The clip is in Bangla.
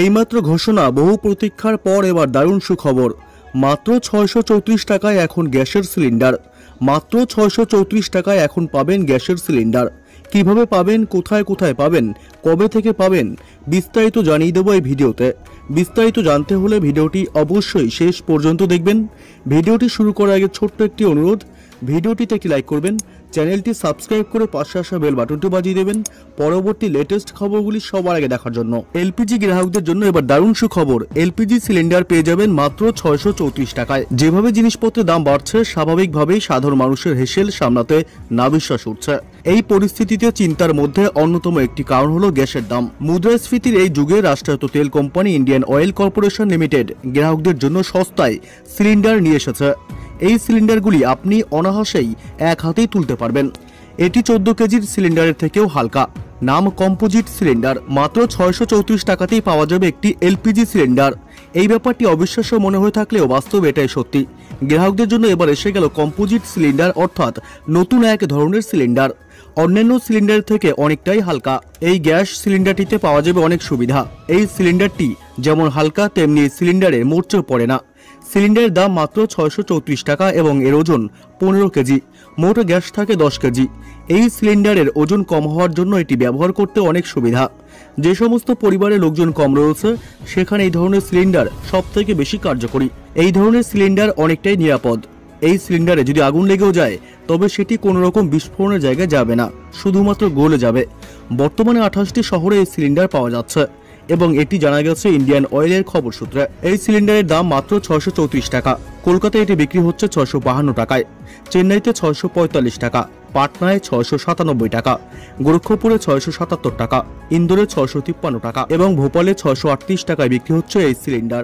এইমাত্র ঘোষণা, বহু প্রতীক্ষার পর এবার দারুণ সুখবর। মাত্র 634 টাকায় এখন গ্যাসের সিলিন্ডার। মাত্র 634 টাকায় এখন পাবেন গ্যাসের সিলিন্ডার। কিভাবে পাবেন, কোথায় কোথায় পাবেন, কবে থেকে পাবেন, বিস্তারিত জানিয়ে দেবো এই ভিডিওতে। বিস্তারিত জানতে হলে ভিডিওটি অবশ্যই শেষ পর্যন্ত দেখবেন। ভিডিওটি শুরু করার আগে ছোট্ট একটি অনুরোধ, ভিডিওটিতে একটি লাইক করবেন, চ্যানেলটি সাবস্ক্রাইব করে পাশে আসা বেল বাটনটি বাজিয়ে দেবেন পরবর্তী লেটেস্ট খবরগুলি সবার আগে দেখার জন্য। এলপিজি গ্রাহকদের জন্য এবার দারুণ সুখবর, এলপিজি সিলিন্ডার পেয়ে যাবেন মাত্র 634 টাকায়। যেভাবে জিনিসপত্রের দাম বাড়ছে, স্বাভাবিকভাবেই সাধারণ মানুষের হেসেল সামলাতে নাবিশ্বাস উঠছে। এই পরিস্থিতিতে চিন্তার মধ্যে অন্যতম একটি কারণ হলো গ্যাসের দাম। মুদ্রাস্ফীতির এই যুগে রাষ্ট্রায়ত্ত তেল company Indian oil corporation limited গ্রাহকদের জন্য সস্তায় সিলিন্ডার নিয়ে এসেছে। এই সিলিন্ডারগুলি আপনি অনায়াসেই এক হাতেই তুলতে পারবেন। এটি 14 কেজির সিলিন্ডারের থেকেও হালকা। নাম কম্পোজিট সিলিন্ডার। মাত্র 634 টাকাতেই পাওয়া যাবে একটি এলপিজি সিলিন্ডার। এই ব্যাপারটি অবিশ্বাস্য মনে হয়ে থাকলেও বাস্তবে এটাই সত্যি। গ্রাহকদের জন্য এবার এসে গেল কম্পোজিট সিলিন্ডার, অর্থাৎ নতুন এক ধরনের সিলিন্ডার। অন্যান্য সিলিন্ডার থেকে অনেকটাই হালকা। এই গ্যাস সিলিন্ডারটিতে পাওয়া যাবে অনেক সুবিধা। এই সিলিন্ডারটি যেমন হালকা, তেমনি সিলিন্ডারে মরচেও পড়ে না। সিলিন্ডারের দাম মাত্র 634 টাকা এবং এর ওজন 15 কেজি। মোট গ্যাস থাকে 10 কেজি। এই সিলিন্ডারের ওজন কম হওয়ার জন্য এটি ব্যবহার করতে অনেক সুবিধা। যে সমস্ত পরিবারের লোকজন কম রয়েছে, সেখানে এই ধরনের সিলিন্ডার সবথেকে বেশি কার্যকরী। এই ধরনের সিলিন্ডার অনেকটাই নিরাপদ। এই সিলিন্ডারে যদি আগুন লেগেও যায়, তবে সেটি কোনো রকম বিস্ফোরণের জায়গায় যাবে না, শুধুমাত্র গলে যাবে। বর্তমানে 28টি শহরে এই সিলিন্ডার পাওয়া যাচ্ছে এবং এটি জানা গেছে ইন্ডিয়ান অয়েলের খবর সূত্রে। এই সিলিন্ডারের দাম মাত্র 634 টাকা। কলকাতায় এটি বিক্রি হচ্ছে 652 টাকায়, চেন্নাইতে 645 টাকা, পাটনায় 697 টাকা, গোরক্ষপুরে 677 টাকা, ইন্দোরে 653 টাকা এবং ভোপালে 638 টাকায় বিক্রি হচ্ছে এই সিলিন্ডার।